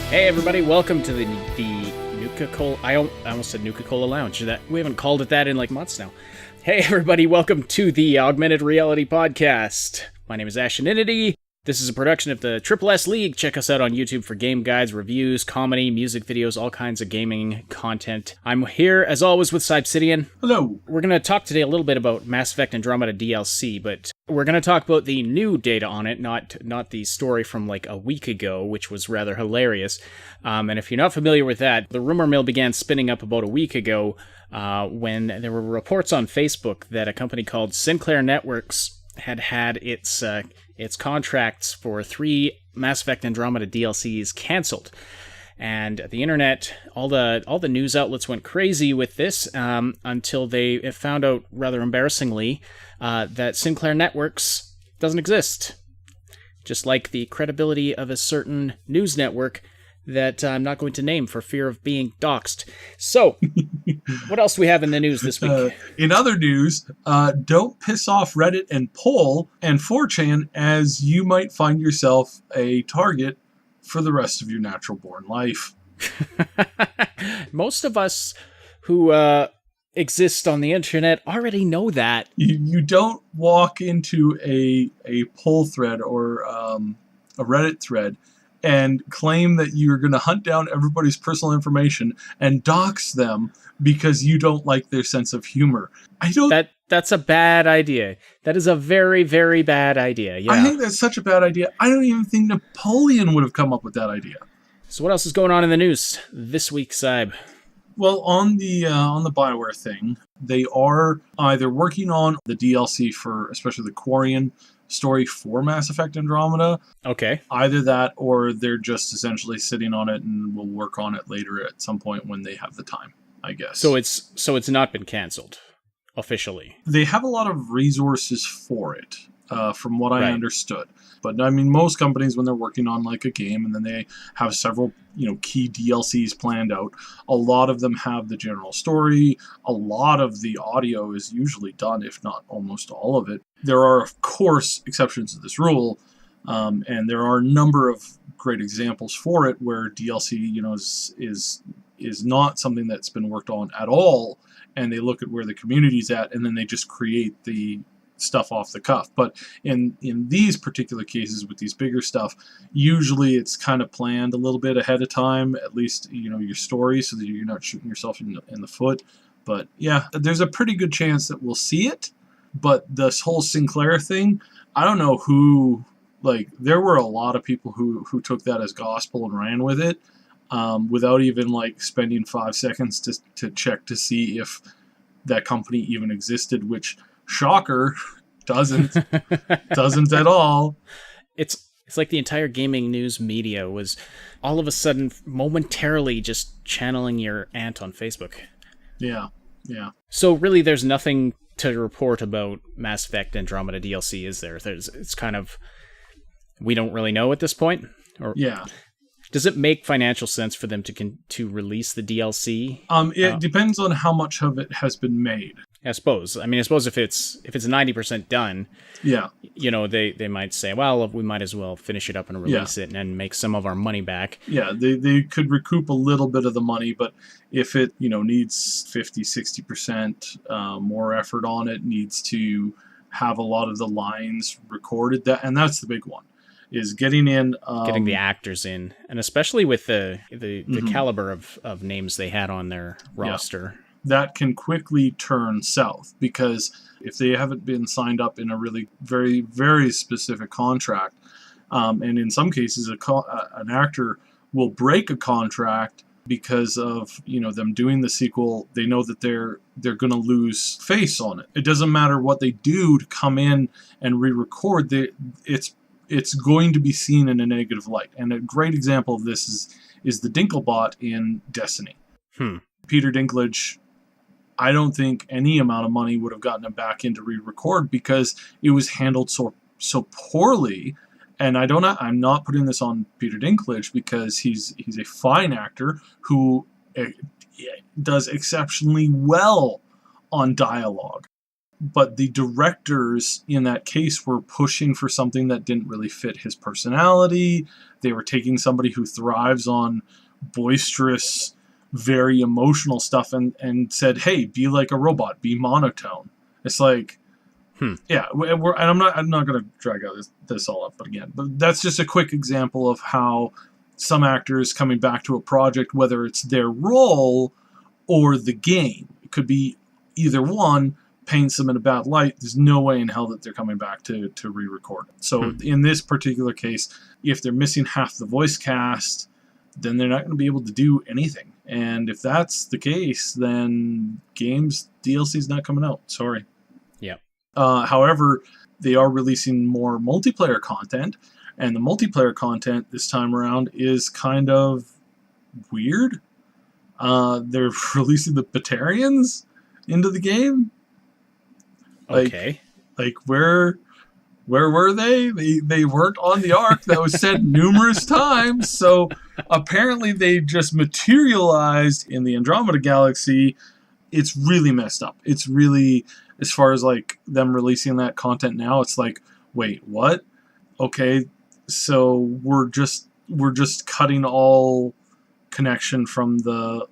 Hey everybody, welcome to the NUKA-COLA. I almost said NUKA-COLA Lounge. We haven't called it that in like months now. Hey everybody, welcome to the Augmented Reality Podcast. My name is Ashenity. This is a production of the Triple S League. Check us out on YouTube for game guides, reviews, comedy, music videos, all kinds of gaming content. I'm here, as always, with Obsidian. Hello. We're going to talk today a little bit about Mass Effect Andromeda DLC, but we're going to talk about the new data on it, not the story from like a week ago, which was rather hilarious. And if you're not familiar with that, the rumor mill began spinning up about a week ago when there were reports on Facebook that a company called Sinclair Networks had its contracts for 3 Mass Effect Andromeda DLCs canceled. And the internet, all the news outlets went crazy with this until they found out, rather embarrassingly, that Sinclair Networks doesn't exist. Just like the credibility of a certain news network that I'm not going to name for fear of being doxxed. So, what else do we have in the news this week? In other news, don't piss off Reddit and Poll and 4chan, as you might find yourself a target for the rest of your natural-born life. Most of us who exist on the internet already know that. You don't walk into a Poll thread or a Reddit thread and claim that you're going to hunt down everybody's personal information and dox them because you don't like their sense of humor. That's a bad idea. That is a very, very bad idea. Yeah. I think that's such a bad idea. I don't even think Napoleon would have come up with that idea. So what else is going on in the news this week, Saib? Well, on the BioWare thing, they are either working on the DLC for especially the Quarian story for Mass Effect Andromeda. Okay. Either that, or they're just essentially sitting on it and will work on it later at some point when they have the time, I guess. So it's not been canceled officially. They have a lot of resources for it, from what I understood. But I mean, most companies, when they're working on like a game and then they have several, key DLCs planned out, a lot of them have the general story. A lot of the audio is usually done, if not almost all of it. There are, of course, exceptions to this rule, and there are a number of great examples for it where DLC, is not something that's been worked on at all, and they look at where the community's at, and then they just create the stuff off the cuff. But in these particular cases with these bigger stuff, usually it's kind of planned a little bit ahead of time, at least your story, so that you're not shooting yourself in the foot. But yeah, there's a pretty good chance that we'll see it. But this whole Sinclair thing, I don't know who, there were a lot of people who took that as gospel and ran with it, without even spending 5 seconds to check to see if that company even existed, which, shocker, doesn't at all. It's like the entire gaming news media was all of a sudden momentarily just channeling your aunt on Facebook. Yeah. So really there's nothing to report about Mass Effect Andromeda DLC, is there? It's kind of, we don't really know at this point? Or yeah. Does it make financial sense for them to release the DLC? It depends on how much of it has been made. I suppose if it's 90% done, yeah, they might say, well, we might as well finish it up and release it and make some of our money back. Yeah, they could recoup a little bit of the money, but if it needs 50-60% more effort on it, needs to have a lot of the lines recorded, that's the big one, is getting the actors in, and especially with the caliber of names they had on their roster. Yeah. That can quickly turn south, because if they haven't been signed up in a really very, very specific contract, and in some cases an actor will break a contract because of them doing the sequel, they know that they're going to lose face on it. It doesn't matter what they do to come in and re-record, it's going to be seen in a negative light. And a great example of this is the Dinklebot in Destiny. Peter Dinklage, I don't think any amount of money would have gotten him back in to re-record because it was handled so poorly. And I'm not putting this on Peter Dinklage, because he's a fine actor who does exceptionally well on dialogue. but the directors in that case were pushing for something that didn't really fit his personality. They were taking somebody who thrives on boisterous, very emotional stuff and said, hey, be like a robot, be monotone. It's like, yeah, and I'm not going to drag out this all up, but that's just a quick example of how some actors coming back to a project, whether it's their role or the game, it could be either one, paints them in a bad light. There's no way in hell that they're coming back to re-record it. So in this particular case, if they're missing half the voice cast, then they're not going to be able to do anything. And if that's the case, then games DLC is not coming out. Sorry. Yeah. However, they are releasing more multiplayer content, and the multiplayer content this time around is kind of weird. They're releasing the Batarians into the game. Okay. Like where were they? They weren't on the Ark. That was said numerous times. So apparently they just materialized in the Andromeda Galaxy. It's really messed up. It's really, as far as like them releasing that content now, it's like, wait, what? Okay, so we're just cutting all connection from the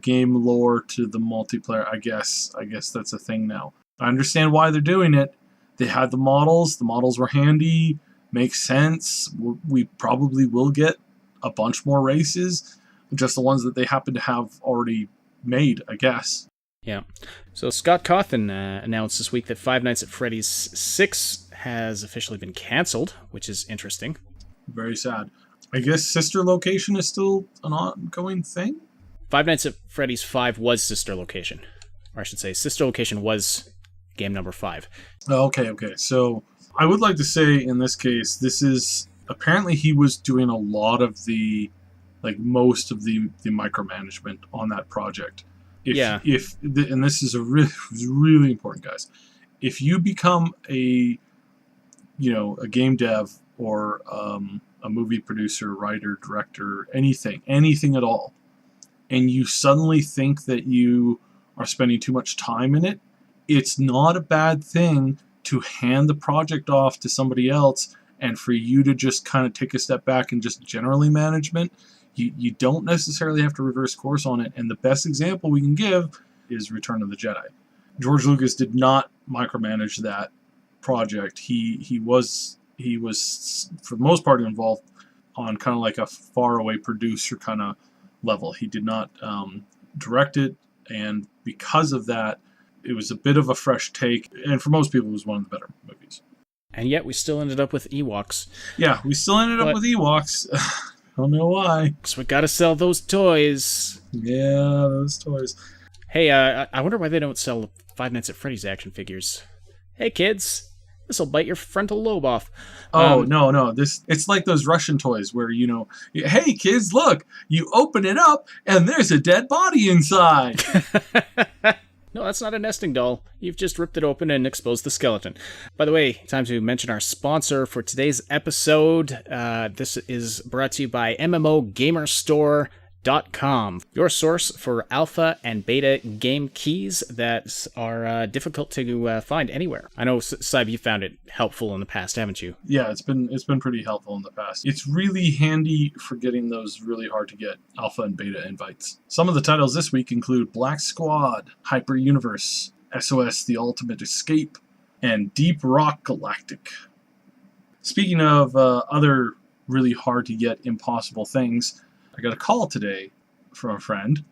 game lore to the multiplayer. I guess that's a thing now. I understand why they're doing it. They had the models. The models were handy. Makes sense. We probably will get a bunch more races. Just the ones that they happen to have already made, I guess. Yeah. So Scott Cawthon announced this week that Five Nights at Freddy's 6 has officially been canceled, which is interesting. Very sad. I guess Sister Location is still an ongoing thing? Five Nights at Freddy's 5 was Sister Location. Or I should say, Sister Location was game number 5. Okay. So I would like to say in this case, this is apparently he was doing a lot of the, like most of the micromanagement on that project. And this is really important, guys. If you become a game dev or a movie producer, writer, director, anything at all, and you suddenly think that you are spending too much time in it, it's not a bad thing to hand the project off to somebody else and for you to just kind of take a step back and just generally management. You don't necessarily have to reverse course on it. And the best example we can give is Return of the Jedi. George Lucas did not micromanage that project. He was for the most part involved on kind of like a faraway producer kind of level. He did not direct it, and because of that, it was a bit of a fresh take, and for most people it was one of the better movies. And yet we still ended up with Ewoks. Yeah, we still ended up with Ewoks. I don't know why. So we gotta sell those toys. Yeah, those toys. Hey, I wonder why they don't sell Five Nights at Freddy's action figures. Hey kids, this'll bite your frontal lobe off. Oh, no. It's like those Russian toys where, hey kids, look, you open it up and there's a dead body inside. No, that's not a nesting doll. You've just ripped it open and exposed the skeleton. By the way, time to mention our sponsor for today's episode. This is brought to you by MMOGamerStore.com, your source for alpha and beta game keys that are difficult to find anywhere. I know, Saib, you found it helpful in the past, haven't you? Yeah, it's been pretty helpful in the past. It's really handy for getting those really hard to get alpha and beta invites. Some of the titles this week include Black Squad, Hyper Universe, SOS The Ultimate Escape, and Deep Rock Galactic. Speaking of other really hard to get impossible things, I got a call today from a friend.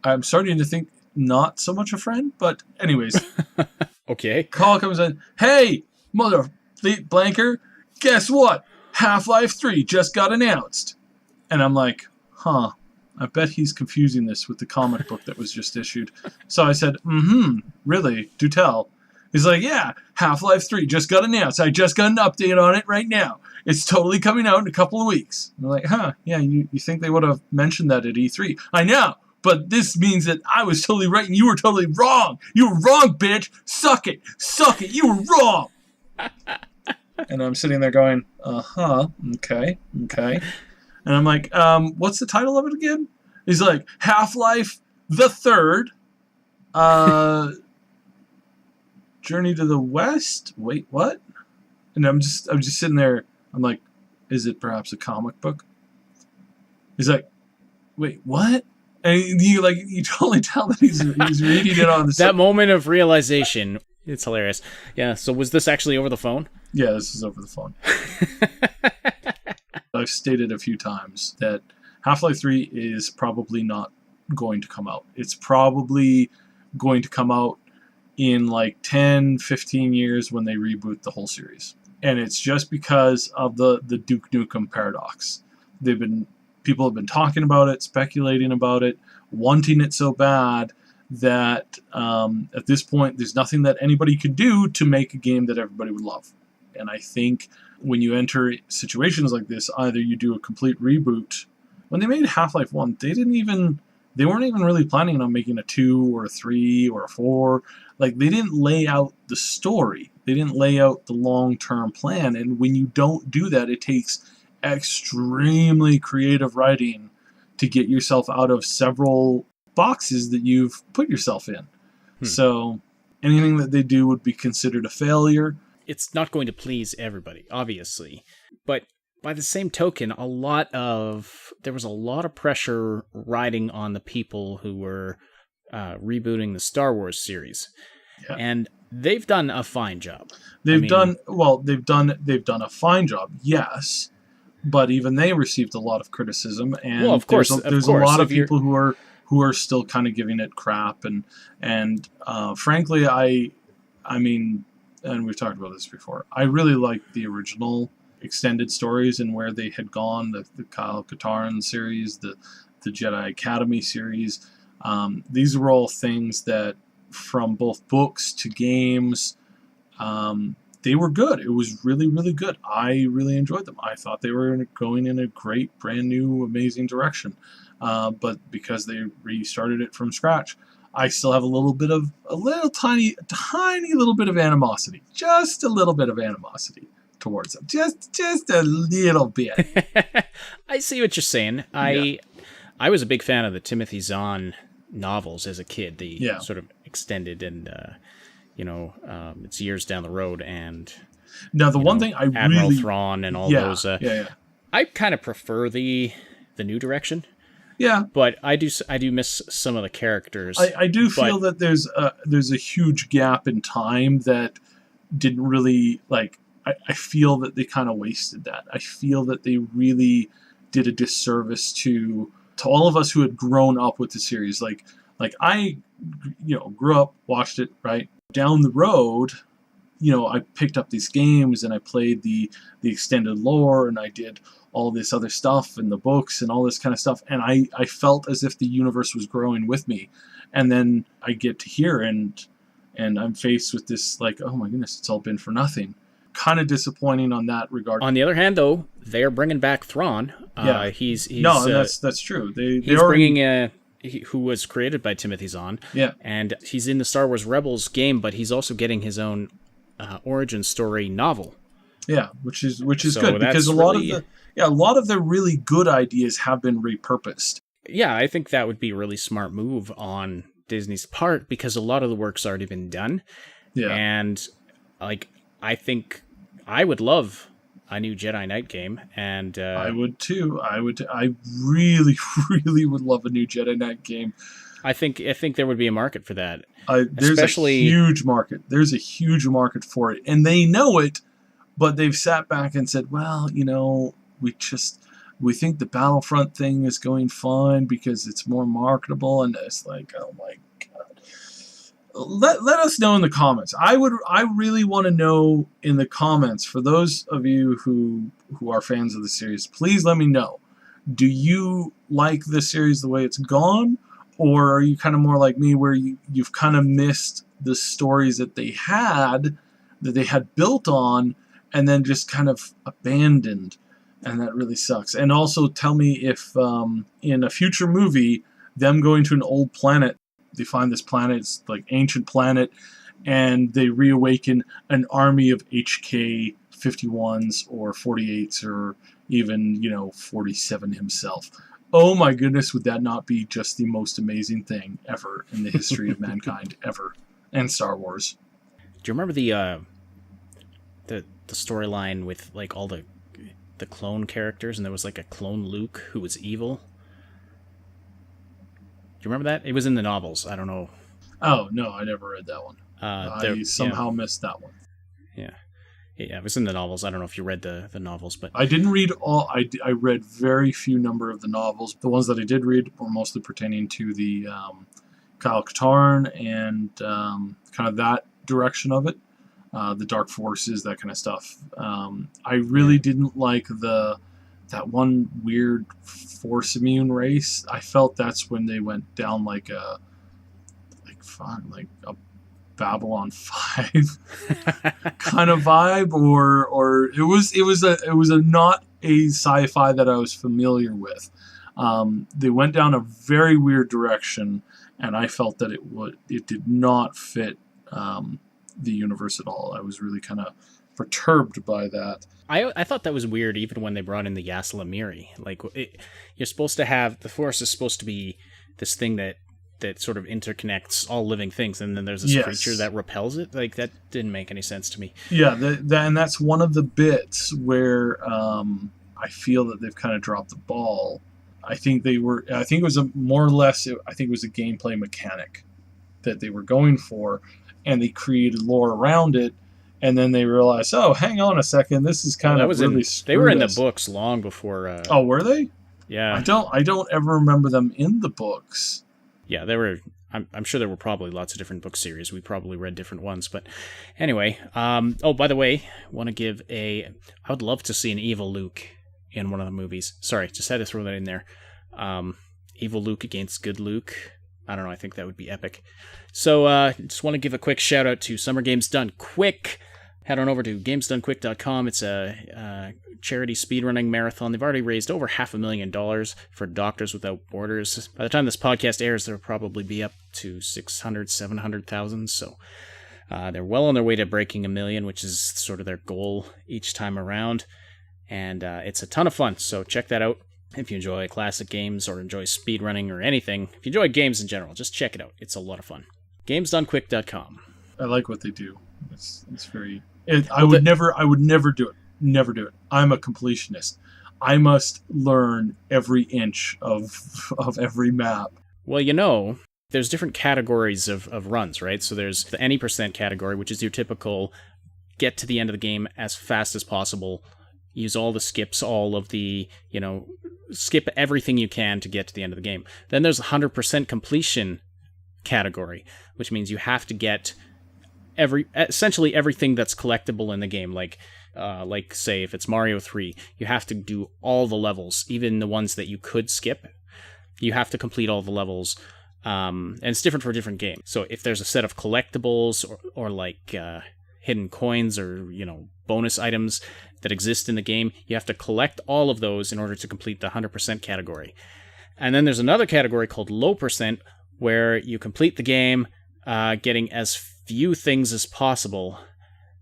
I'm starting to think not so much a friend, but anyways. Okay. Call comes in. Hey, mother blanker, guess what? Half-Life 3 just got announced. And I'm like, I bet he's confusing this with the comic book that was just issued. So I said, really? Do tell. He's like, yeah, Half-Life 3 just got announced. I just got an update on it right now. It's totally coming out in a couple of weeks. I'm like, yeah, you think they would have mentioned that at E3. I know, but this means that I was totally right and you were totally wrong. You were wrong, bitch. Suck it, you were wrong. And I'm sitting there going, okay. And I'm like, what's the title of it again? He's like, Half-Life the Third, Journey to the West? Wait, what? And I'm just sitting there. I'm like, is it perhaps a comic book? He's like, wait, what? And you totally tell that he's reading it on the that moment of realization. It's hilarious. Yeah. So was this actually over the phone? Yeah, this is over the phone. I've stated a few times that Half-Life 3 is probably not going to come out. It's probably going to come out in like 10, 15 years when they reboot the whole series. And it's just because of the Duke Nukem paradox. People have been talking about it, speculating about it, wanting it so bad that at this point there's nothing that anybody could do to make a game that everybody would love. And I think when you enter situations like this, either you do a complete reboot. When they made Half-Life 1, they weren't even really planning on making a 2 or a 3 or a 4. Like, they didn't lay out the story. They didn't lay out the long-term plan. And when you don't do that, it takes extremely creative writing to get yourself out of several boxes that you've put yourself in. So anything that they do would be considered a failure. It's not going to please everybody, obviously. But by the same token, there was a lot of pressure riding on the people who were rebooting the Star Wars series. Yeah. And they've done a fine job. They've done a fine job, yes. But even they received a lot of criticism, and well, of course, there's a lot of people who are still kind of giving it crap, and frankly, I mean, and we've talked about this before, I really liked the original extended stories and where they had gone, the Kyle Katarn series, the Jedi Academy series. These were all things that, from both books to games, they were good. It was really, really good. I really enjoyed them. I thought they were going in a great, brand new, amazing direction. But because they restarted it from scratch, I still have a tiny little bit of animosity. Just a little bit of animosity towards them. Just a little bit. I see what you're saying. I was a big fan of the Timothy Zahn novels as a kid. The sort of extended and it's years down the road, and now the one thing I Admiral really Thrawn and all those. I kind of prefer the new direction. Yeah, but I do miss some of the characters. I do feel that there's a huge gap in time that didn't really like. I feel that they kind of wasted that. I feel that they really did a disservice to all of us who had grown up with the series. Like I, grew up, watched it, right? Down the road, I picked up these games and I played the extended lore and I did all this other stuff in the books and all this kind of stuff. And I felt as if the universe was growing with me. And then I get to here and I'm faced with this like, oh my goodness, it's all been for nothing. Kind of disappointing on that regard. On the other hand, though, they're bringing back Thrawn. He's that's true. He's bringing who was created by Timothy Zahn. Yeah, and he's in the Star Wars Rebels game, but he's also getting his own origin story novel. Yeah, which is good because a lot of the really good ideas have been repurposed. Yeah, I think that would be a really smart move on Disney's part because a lot of the work's already been done. Yeah, and I think I would love a new Jedi Knight game, and I would too. I really, really would love a new Jedi Knight game. I think there would be a market for that. There's a huge market. There's a huge market for it, and they know it. But they've sat back and said, "Well, we think the Battlefront thing is going fine because it's more marketable." And it's like, oh my god. Let us know in the comments. I really want to know in the comments, for those of you who are fans of the series, please let me know. Do you like the series the way it's gone? Or are you kind of more like me where you've kind of missed the stories that they had built on and then just kind of abandoned? And that really sucks. And also tell me if in a future movie, them going to an old planet, they find this planet, it's like ancient planet, and they reawaken an army of HK 51s or 48s or even, 47 himself. Oh my goodness, would that not be just the most amazing thing ever in the history of mankind, ever, and Star Wars? Do you remember the storyline with like all the clone characters, and there was like a clone Luke who was evil? Do you remember that? It was in the novels. I don't know. Oh no, I never read that one. I somehow missed that one. Yeah, it was in the novels. I don't know if you read the novels, but I didn't read all. I read very few number of the novels. The ones that I did read were mostly pertaining to the Cawthon and kind of that direction of it. The Dark Forces, that kind of stuff. I really didn't like that one weird Force immune race. I felt that's when they went down like a Babylon 5 kind of vibe, or it was a not a sci-fi that I was familiar with. They went down a very weird direction, and I felt that it did not fit the universe at all. I was really kind of perturbed by that. I thought that was weird even when they brought in the Yaslamiri. Like, you're supposed to have, the Force is supposed to be this thing that sort of interconnects all living things, and then there's this creature that repels it. Like, that didn't make any sense to me. Yeah, and that's one of the bits where I feel that they've kind of dropped the ball. I think it was a gameplay mechanic that they were going for, and they created lore around it, and then they realized, oh, hang on a second, this is kind of really they were in the books long before. Oh, were they? Yeah. I don't ever remember them in the books. Yeah, there were. I'm sure there were probably lots of different book series. We probably read different ones, but anyway. Oh, by the way, I would love to see an evil Luke in one of the movies. Sorry, just had to throw that in there. Evil Luke against good Luke. I don't know, I think that would be epic. So, just want to give a quick shout out to Summer Games Done Quick. Head on over to gamesdonquick.com. It's a charity speedrunning marathon. They've already raised over $500,000 for Doctors Without Borders. By the time this podcast airs, they'll probably be up to 600,000, 700,000. So they're well on their way to breaking $1 million, which is sort of their goal each time around. And it's a ton of fun, so check that out. If you enjoy classic games or enjoy speedrunning or anything, if you enjoy games in general, just check it out. It's a lot of fun. GamesDoneQuick.com. I like what they do. It's very... I would never do it. Never do it. I'm a completionist. I must learn every inch of every map. Well, there's different categories of runs, right? So there's the any percent category, which is your typical get to the end of the game as fast as possible, use all the skips, all of the, skip everything you can to get to the end of the game. Then there's 100% completion category, which means you have to get essentially everything that's collectible in the game. Like say if it's Mario 3, you have to do all the levels, even the ones that you could skip. You have to complete all the levels, and it's different for different games. So if there's a set of collectibles or like hidden coins or bonus items that exist in the game, you have to collect all of those in order to complete the 100% category. And then there's another category called low percent, where you complete the game getting as few things as possible.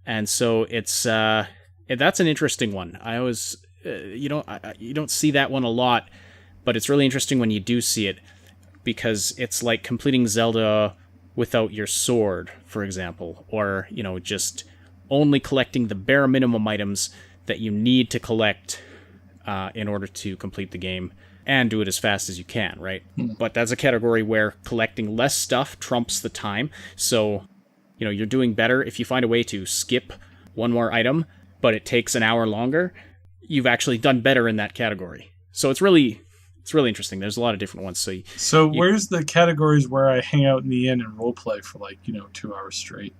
And so it's that's an interesting one. I always you don't see that one a lot, but it's really interesting when you do see it, because it's like completing Zelda without your sword, for example, or just only collecting the bare minimum items that you need to collect in order to complete the game and do it as fast as you can, right? But that's a category where collecting less stuff trumps the time. So you're doing better if you find a way to skip one more item, but it takes an hour longer. You've actually done better in that category. So it's really interesting. There's a lot of different ones. So where's the categories where I hang out in the inn and roleplay for 2 hours straight?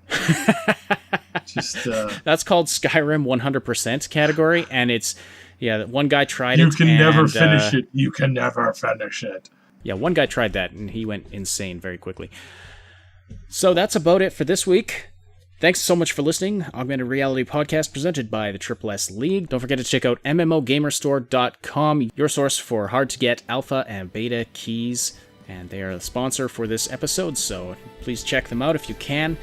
That's called Skyrim 100% category, and it's one guy tried it. You can never finish it. You can never finish it. Yeah, one guy tried that, and he went insane very quickly. So that's about it for this week. Thanks so much for listening. Augmented Reality Podcast presented by the Triple S League. Don't forget to check out MMOGamerStore.com, your source for hard-to-get alpha and beta keys. And they are the sponsor for this episode, so please check them out if you can.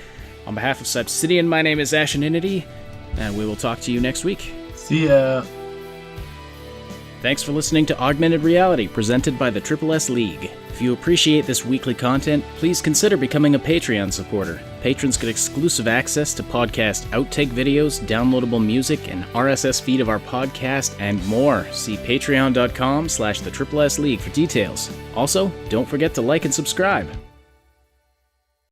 On behalf of Subsidian, my name is Asheninity, and we will talk to you next week. See ya. Thanks for listening to Augmented Reality, presented by the SSS League. If you appreciate this weekly content, please consider becoming a Patreon supporter. Patrons get exclusive access to podcast outtake videos, downloadable music, an RSS feed of our podcast, and more. See patreon.com/the SSS League for details. Also, don't forget to like and subscribe.